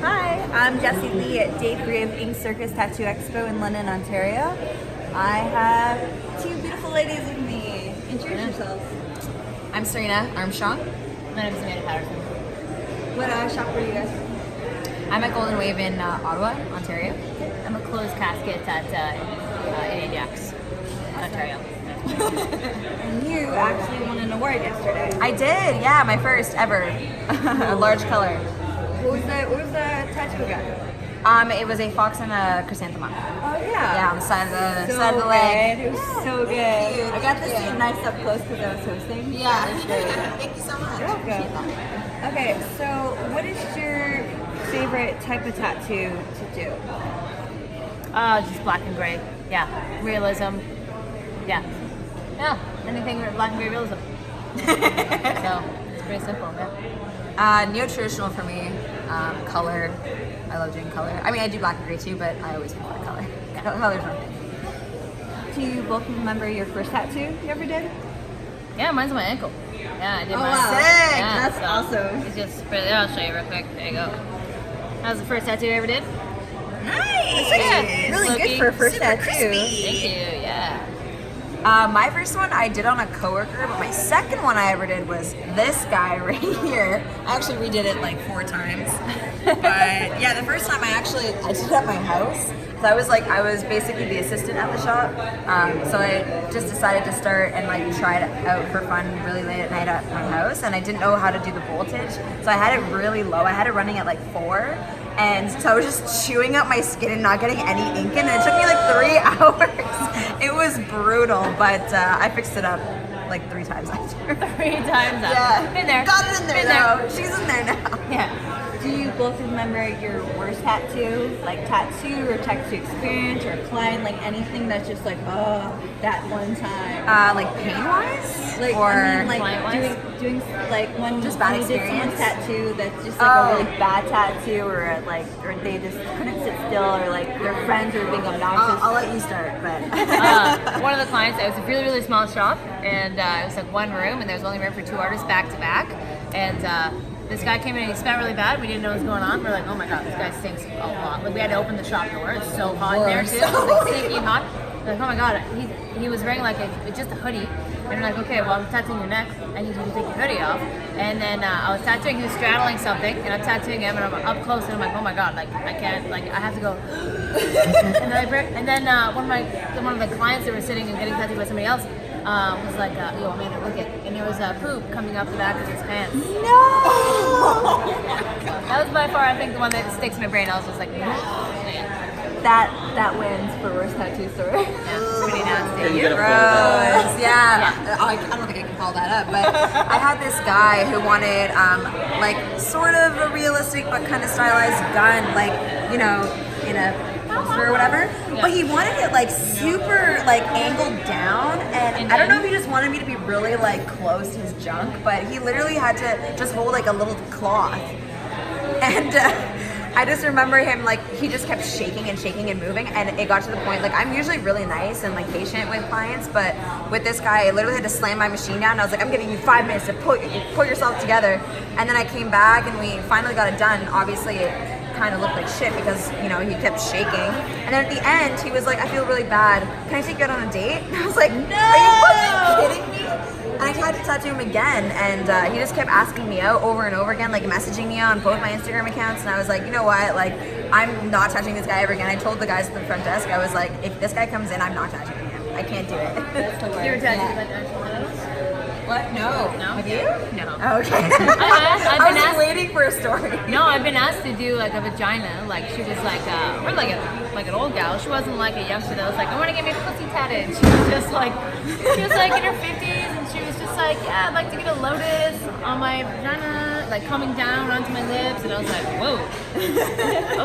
Hi, I'm Jessie Lee at Day 3 of INKED CIRCUS Tattoo Expo in London, Ontario. I have two beautiful ladies with me. Introduce yourselves. I'm Serena Armstrong. My name is Amanda Patterson. What shop were you guys? I'm at Golden Wave in Ottawa, Ontario. I'm a closed casket at Jacks, Ontario. And you actually won an award yesterday. I did, yeah, my first ever. A large color. What was the tattoo again? It was a fox and a chrysanthemum. Oh yeah. Yeah, on the side of the So side of the leg. good. It was so good. I got to see it nice up close because I was hosting. Yeah. Thank you so much. You're welcome. Okay, so what is your favorite type of tattoo to do? Just black and gray. Yeah, realism. Yeah, anything with black and gray realism. So it's pretty simple. Yeah. Neo-traditional for me. Color. I love doing color. I mean, I do black and gray too, but I always prefer color. Color's my thing. Do you both remember your first tattoo you ever did? Yeah, mine's on my ankle. Yeah, I did mine. Wow. Sick! Yeah, That's awesome. It's just pretty. I'll show you real quick. There you go. That was the first tattoo I ever did. Nice! Yeah. Really Low-key. good for a first Super tattoo. crispy. Thank you. Yeah. My first one I did on a coworker, but my second one I ever did was this guy right here. I actually redid it like 4 times. But yeah, the first time I did it at my house. So I was basically the assistant at the shop. So I just decided to start and like try it out for fun really late at night at my house. And I didn't know how to do the voltage. So I had it really low. I had it running at like 4. And so I was just chewing up my skin and not getting any ink in. And it took me like 3 hours. It was brutal, but I fixed it up like 3 times after. 3 times up. Yeah. Been there. Got it in there Been now. She's in there now. Yeah. Do you both remember your worst tattoo? Like tattoo or tattoo experience or client, like anything that's just like, oh, that one time? Like pain-wise? Like, or I mean, like client-wise? doing like when Just bad you did someone's experience? tattoo that's just like a really bad tattoo, or like, or they just couldn't sit still, or like their friends were being obnoxious. I'll let you start, but One of the clients, it was a really, really small shop, and it was like one room, and there was only room for 2 artists back to back, and this guy came in and he smelled really bad. We didn't know what was going on. We're like, oh my god, this guy stinks a lot. Like we had to open the shop door. It's so hot in there too. It was like stinky hot. We're like, oh my god, he was wearing like just a hoodie. And we're like, okay, well I'm tattooing your neck. I need you to take your hoodie off. And then I was tattooing. He was straddling something, and I'm tattooing him, and I'm up close, and I'm like, oh my god, like I can't, like I have to go. and then one of the clients that were sitting and getting tattooed by somebody else. Was like, yo, Amanda, look at, and there was poop coming up the back of his pants. No! That was by far, I think, the one that sticks in my brain. I was just like, That wins for worst tattoo story. yeah, it's pretty nasty. gross. Yeah. I don't think I can follow that up, but I had this guy who wanted like sort of a realistic but kind of stylized gun, like, you know, in a holster or whatever. Yeah. But he wanted it like super like angled down, and I don't know if he just wanted me to be really like close to his junk, but he literally had to just hold like a little cloth. And I just remember him, like, he just kept shaking and moving, and it got to the point, like, I'm usually really nice and, like, patient with clients, but with this guy, I literally had to slam my machine down, and I was like, I'm giving you 5 minutes to pull yourself together, and then I came back, and we finally got it done. Obviously, it kind of looked like shit because, you know, he kept shaking, and then at the end, he was like, I feel really bad. Can I take you out on a date? And I was like, no! Are you fucking kidding me? And I tried to tattoo him again, and he just kept asking me out over and over again, like messaging me on both my Instagram accounts, and I was like, you know what, like, I'm not touching this guy ever again. I told the guys at the front desk, I was like, if this guy comes in, I'm not tattooing him. I can't do it. You were tattooed by the What? No. No? Have you? No. Okay. I've I been was asked. waiting for a story. No, I've been asked to do like a vagina. Like she was like, we're like an old gal. She wasn't like a youngster that was like, I want to get my pussy tatted. She was just like, in her 50s, and she was just like, yeah, I'd like to get a lotus on my vagina, like coming down onto my lips, and I was like, whoa.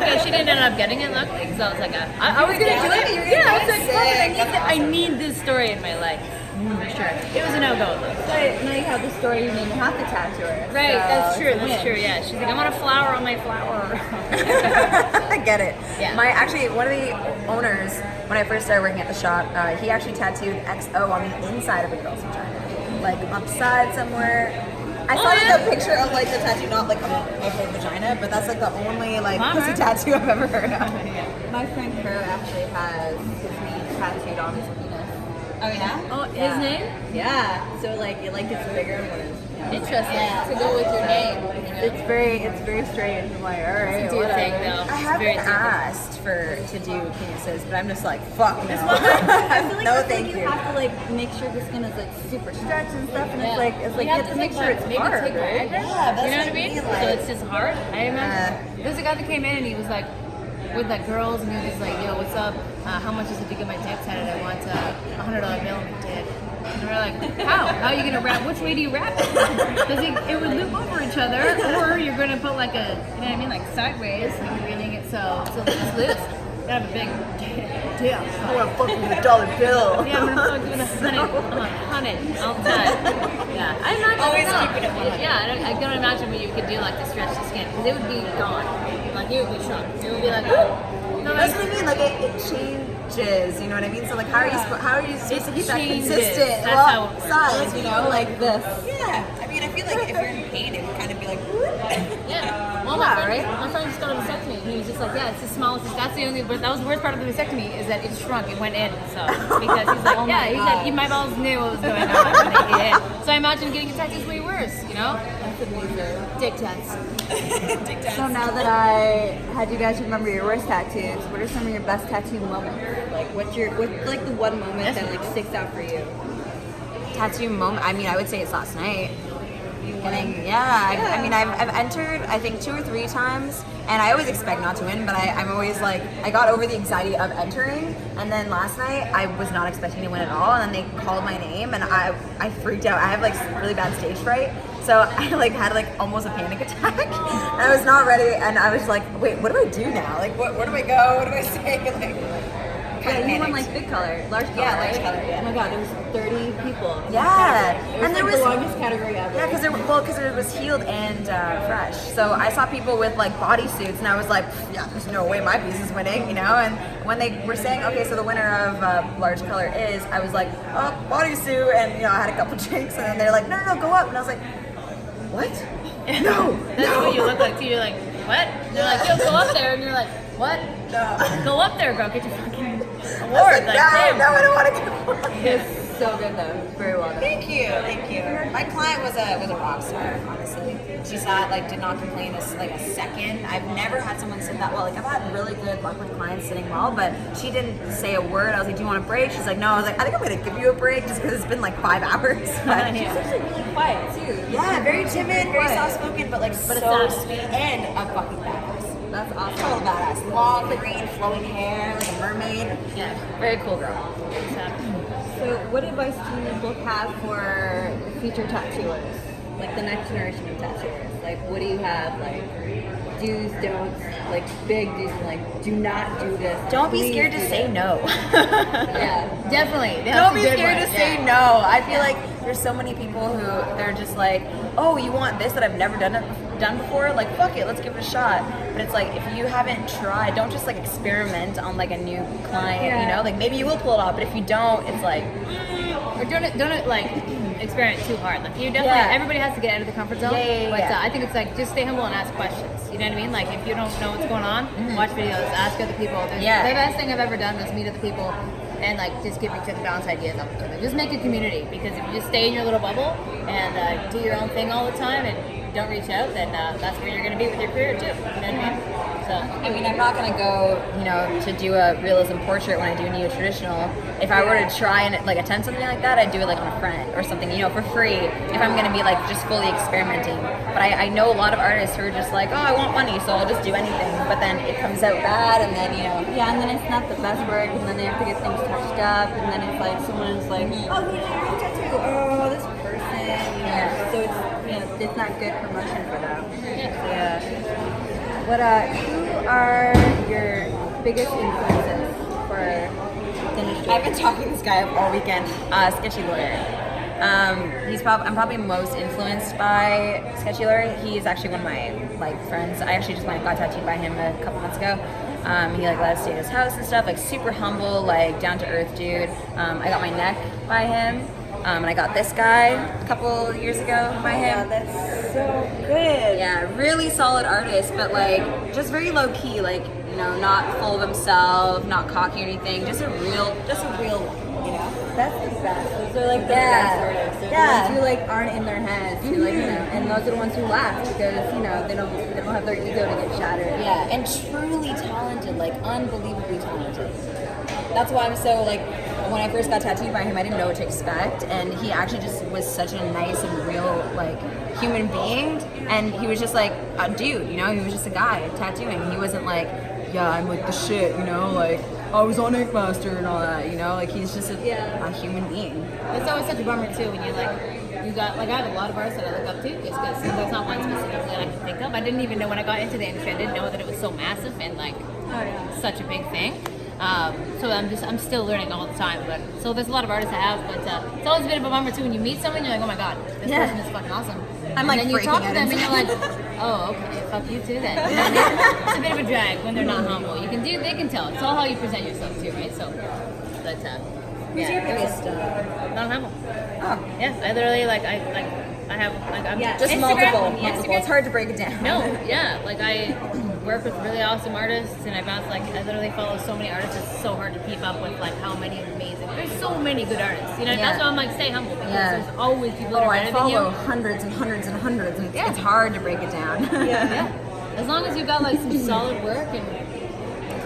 Okay, she didn't end up getting it, luckily, because I was like, I was gonna do it. Yeah, I was like, fuck, I need this story in my life. For sure. It was a no-go though. But now you have the story, you didn't have to tattoo her. Right, so that's true, it's a that's win. true, yeah. She's like, I want a flower on my flower. I get it. Yeah. One of the owners, when I first started working at the shop, he actually tattooed XO on the inside of a girl's vagina, like upside somewhere. I saw like a picture of like the tattoo, not like of her vagina, but that's like the only like pussy tattoo I've ever heard of. My friend Kerr actually has his name tattooed on his penis. Oh yeah? Oh, his name? Yeah. So like it gets bigger when it's Interesting. To go with your name. it's very strange. I'm like, all right, Do your thing though. I It's very haven't asked to do penises, but I'm just like, fuck no. I feel like No, that's thank like you. you have to like make sure the skin is like super stretched and stuff, and Yeah. it's like you have to make sure it's maybe hard, take right? Viagra. Yeah, that's You know what I what mean? I mean, So like- it's just hard. I imagine. There's a guy that came in and he was like, with like girls, and he was like, yo, what's up? How much is it to get my dick tatted? I want $100 bill on my dick. And we're like, how? How are you gonna wrap? Which way do you wrap it? Because it would loop over each other, or you're gonna put like a, you know what I mean, like sideways, and you're reeling it so it's loose. You gotta have a big dick. I want to fuck with a dollar bill. Yeah, I'm gonna fuck you in a hundred all the time. Yeah, I imagine. Always I don't know. keeping it 100. Yeah, I can imagine what you could do like to stretch the skin because it would be gone. Like it would be shrunk. It would be like, oh, no, That's what I mean. Like it changes. You know what I mean? So like, how are you supposed to keep that changes. consistent? That's how it works. Size, you know, like this. yeah. I mean, I feel like if you're in pain, it would kind of be like. yeah. Well, my friend just got a vasectomy. And he was just like, yeah, it's the smallest. That's the only. That was the worst part of the vasectomy is that it shrunk. It went in. So because he's like, yeah, he said my balls knew what was going on when they get in. So I imagine getting a tattoo is way worse. You know? That's amazing. Dick tats. So now that I had you guys remember your worst tattoos, what are some of your best tattoo moments? Like what's like the one moment that like sticks out for you? Tattoo moment. I mean, I would say it's last night. I mean, I've entered, I think 2 or 3 times, and I always expect not to win, but I'm always like, I got over the anxiety of entering, and then last night, I was not expecting to win at all, and then they called my name, and I freaked out. I have like really bad stage fright, so I like had like almost a panic attack, and I was not ready, and I was like, wait, what do I do now? Like, where do I go? What do I say? Like, Yeah, you won like big color, large color. Yeah, right? large color, yeah. Oh my god, there was 30 people. Yeah, It was and there like was the longest category ever. Yeah, because it was healed and fresh. So I saw people with like bodysuits, and I was like, yeah, there's no way my piece is winning, you know. And when they were saying, okay, so the winner of large color is, I was like, oh, bodysuit, and you know, I had a couple drinks, and then they're like, no, go up, and I was like, what? No, That's what you look like too. You're like, what? They're like, yo, go up there, and you're like, what? no. Go up there, girl. Get your fucking I award. was like, Like, no, damn. I don't want to get one. It's so good though. It's very well done. Thank you. My client was a rock star, honestly. She sat, like, did not complain like a second. I've never had someone sit that well. Like, I've had really good luck with clients sitting well, but she didn't say a word. I was like, do you want a break? She's like, no. I was like, I think I'm gonna give you a break just because it's been like 5 hours. But, She's actually really quiet too. yeah, very timid, very Quiet. soft-spoken, but like so it's not. sweet and a fucking badass. That's awesome. Total badass. Long, green, flowing hair, like a mermaid. Yeah. Very cool girl. So, what advice do you both have for future tattooers? Like the next generation of tattooers? Like, what do you have? Like, do's, don'ts, like big do's, and like, do not do this. Don't be Please scared to do say this. no. Yeah. Definitely. They have Don't some be good scared to ones, say yeah. no. I feel like there's so many people who they're just like, oh, you want this that I've never done before? Like, fuck it, let's give it a shot. But it's like, if you haven't tried, don't just like experiment on like a new client, you Yeah. know? Like maybe you will pull it off, but if you don't, it's like, Or don't like experiment too hard. Like you definitely, Yeah. everybody has to get out of the comfort zone. Yeah. But I think it's like just stay humble and ask questions. You know what I mean? Like if you don't know what's going on, watch videos, ask other people. Yeah. The best thing I've ever done was meet other people and like just give each other bounce ideas off each other. Just make a community because if you just stay in your little bubble and do your own thing all the time and don't reach out, then that's where you're going to be with your career too. You know what I mean? So. I mean, I'm not gonna go, you know, to do a realism portrait when I do neo-traditional. If I were to try and like attempt something like that, I'd do it like on a friend or something, you know, for free. If I'm gonna be like just fully experimenting. But I know a lot of artists who are just like, oh, I want money, so I'll just do anything. But then it comes out bad, and then you know. Yeah, and then it's not the best work, and then they have to get things touched up, and then it's like someone's like, oh, who did your tattoo? Oh, this person. You know, Yeah. so it's not good promotion for them. Yeah. What who are your biggest influences for the industry? I've been talking to this guy all weekend, Sketchy Lawyer. I'm probably most influenced by Sketchy Lawyer. He's actually one of my like friends. I actually just went and got tattooed by him a couple months ago. He like let us stay at his house and stuff. Like super humble, like down to earth dude. I got my neck by him. And I got this guy a couple years ago by Yeah, him. that's so good. Yeah, really solid artist, but like just very low key, like, you know, not full of himself, not cocky or anything, just a real one, you know? That's the best. Those are like the Yeah. best artists. They're Yeah. the ones who like aren't in their heads. Who like, you know, and those are the ones who laugh because, you know, they don't have their ego to get shattered. Yeah, and truly talented, like unbelievably talented. That's why I'm so like, when I first got tattooed by him, I didn't know what to expect, and he actually just was such a nice and real like human being, and he was just like a dude, you know, he was just a guy tattooing. He wasn't like, yeah, I'm like the shit, you know, like I was on Ink Master and all that, you know, like he's just a human being. It's always such a bummer too when you got like I have a lot of artists that I look up to just because there's not one specifically that I can think of. I didn't even know when I got into the industry. I didn't know that it was so massive and like such a big thing. So I'm still learning all the time. But so there's a lot of artists I have, but it's always a bit of a bummer too when you meet someone. You're like, oh my god, this person is fucking awesome. I'm like and then you talk to freaking them out and you're like, oh okay, fuck you too then. And then it's a bit of a drag when they're not humble. They can tell. It's all how you present yourself too, right? So, but Who's your biggest? not humble. Oh, Yeah, I literally I have I'm just Instagram- multiple. Instagram- It's hard to break it down. No, yeah, like I work with really awesome artists, and I literally follow so many artists. It's so hard to keep up with like how many amazing. There's so many good artists, you know. Yeah. That's why I'm like, stay humble because Yeah. there's always people that Oh, are I better than follow you. hundreds and hundreds and hundreds, and Yeah. it's hard to break it down. Yeah, as long as you got like some solid work and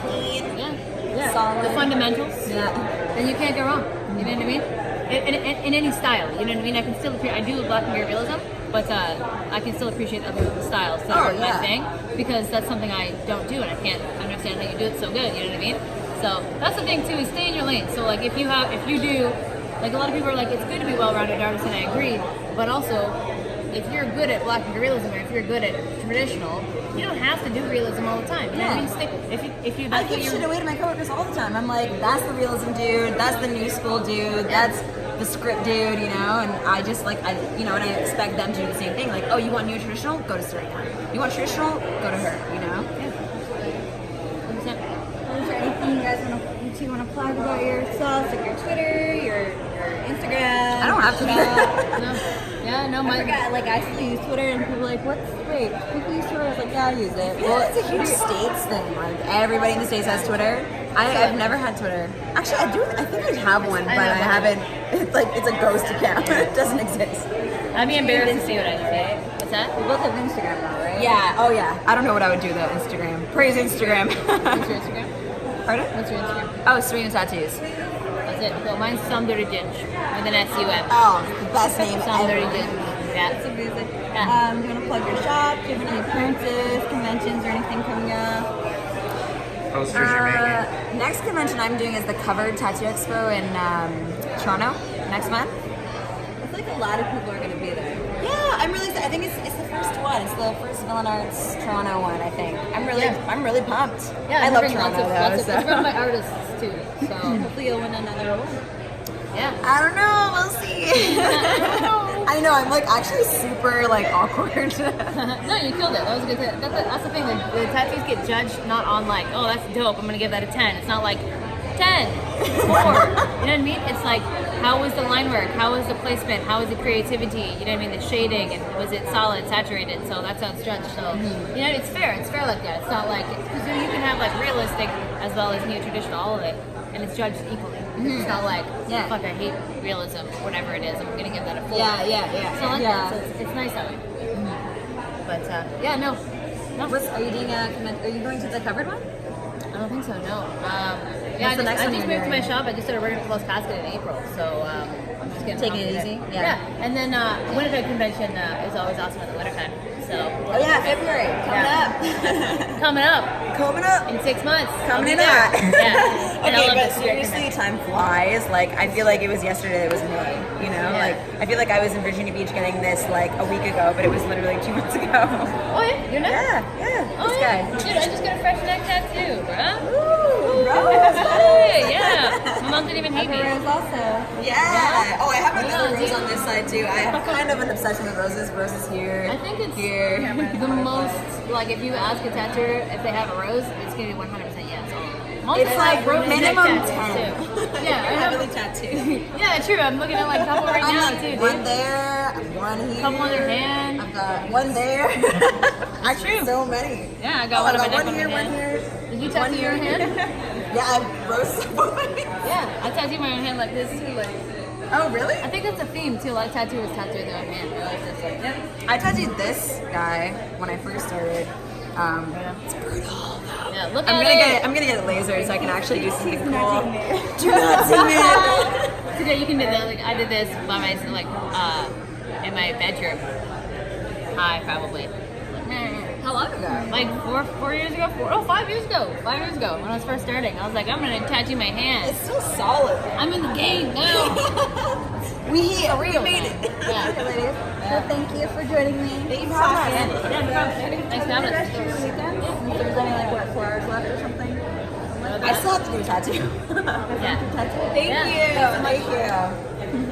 Clean. yeah, Solid. the fundamentals, Yeah. then you can't go wrong. You know what I mean? In any style, you know what I mean? I can still I do black and gray realism, but I can still appreciate other styles that aren't my thing because that's something I don't do and I can't understand how you do it so good. You know what I mean? So that's the thing too, is stay in your lane. So like if you do, like a lot of people are like, it's good to be well-rounded artist, and I agree, but also if you're good at black and gray realism or if you're good at traditional, you don't have to do realism all the time. You know what I mean? Stick if you I that's give what shit you're away to my coworkers all the time. I'm like, that's the realism dude, that's the new school dude, that's the script dude, you know, and I just like, and I expect them to do the same thing. Like, oh, you want new traditional? Go to Serena. You want traditional? Go to her, you know? Is there anything you guys want to plug about yourself, like your Twitter, your Instagram? I don't have Twitter. no. Yeah, no, I forgot, like I still use Twitter and people are like, people use Twitter? I was like, yeah, I use it. Well, it's a huge States thing. Like, everybody in the States has Twitter. I've never had Twitter. Actually, I think I have one, but I haven't. It's a ghost account. It doesn't exist. I'd be embarrassed to see what I say. What's that? We both have Instagram now, right? Yeah, oh yeah. I don't know what I would do without Instagram. Praise Instagram. What's your Instagram? Pardon? What's your Instagram? Oh, Serena Tattoos. That's it. Well, mine's Some Dirty Ginge with an S-U-M. Oh, the best name Some Dirty ever. Ginge. That's Yeah. amazing. Yeah. Do you want to plug your shop? Do you have any appearances, conventions, or anything coming up? Posters you're making. Next convention I'm doing is the Covered Tattoo Expo in Toronto next month. I feel like a lot of people are going to be there. Yeah, I'm really excited. I think it's the first one. It's the first Villain Arts Toronto one, I think. I'm really pumped. Yeah, I love bring Toronto lots of, though. it's run by artists too. So Hopefully you'll win another award. yeah. I don't know. We'll see. I know. I'm like actually super like awkward. No, you killed it. That was a good. That's the thing. The tattoos get judged not on like, oh, that's dope. I'm gonna give that a 10. It's not like 10, 4. You know what I mean? It's like, how was the line work? How was the placement? How was the creativity? You know what I mean? The shading, and was it solid, saturated? So that's how it's judged. So you know, it's fair. It's fair like that. It's not like, because you can have like realistic as well as new traditional, all of it, and it's judged equally. It's not like, fuck, I hate realism, whatever it is. I'm gonna give that a 4. Yeah. So like that. So it's nice that way. But yeah, no. Are you doing Are you going to the covered one? I don't think so. No. What's the next I one just you're moved to my doing? shop. I just started working at Close Casket in April, so I'm just getting Taking on it with easy? Yeah. Yeah. And then Winnipeg convention is always awesome at the wintertime. So. Oh yeah, February Coming up coming up. in 6 months. Coming I'll be up. there. Yeah. And I Okay, love but this year seriously, convention. time flies. Like, I feel like it was yesterday, it was May, you know? Yeah. Like, I feel like I was in Virginia Beach getting this, like, a week ago, but it was literally 2 months ago. Oh yeah, you're not. Yeah, Oh this yeah. guy. Dude, I just got a fresh neck tattoo, bruh. Ooh, Hey, yeah. My mom didn't even hate me. Rose also. Yeah. Oh, I have another Yeah, rose dude. on this side, too. I have kind of an obsession with roses. Roses here. I think it's here. the most, like, if you ask a tattooer if they have a rose, it's gonna be 100% yes. Most It's of like wrote minimum neck tattoos, 10. too. Yeah, I have. Heavily tattooed. Yeah, true. I'm looking at like a couple right I'm now like too, one dude. there, one here. Couple on your hand. I've got one there. Actually, true. so many. Yeah, I got Oh, one I on my got neck, one here, on my one hand. here. Did you tattoo your hand? Yeah, I roasted both my hands. Yeah, I tattooed my own hand like this too. Like, Oh, really? I think that's a theme too. A lot of tattooers tattoo their own hand. They're like this, like, yep. I tattooed this guy when I first started. It's brutal. Yeah, look I'm at gonna it. get I'm gonna get it lasered so I can actually do something cool. Do not zoom in. Today you can do that. Like I did this by myself, like in my bedroom. Hi, probably. How long ago? Like 4 years ago. 5 years ago. 5 years ago when I was first starting, I was like, I'm gonna tattoo my hand. It's still solid. I'm in the game now. We real made it. Yeah. Okay, ladies. Well, thank you for joining me. Thank you for having us. Yeah, no problem. Thanks for having Rest us. of your weekend. If there's only like what 4 hours left or something. I still have to do a tattoo. Yeah. Tattoo. Thank Yeah. you. Thank you.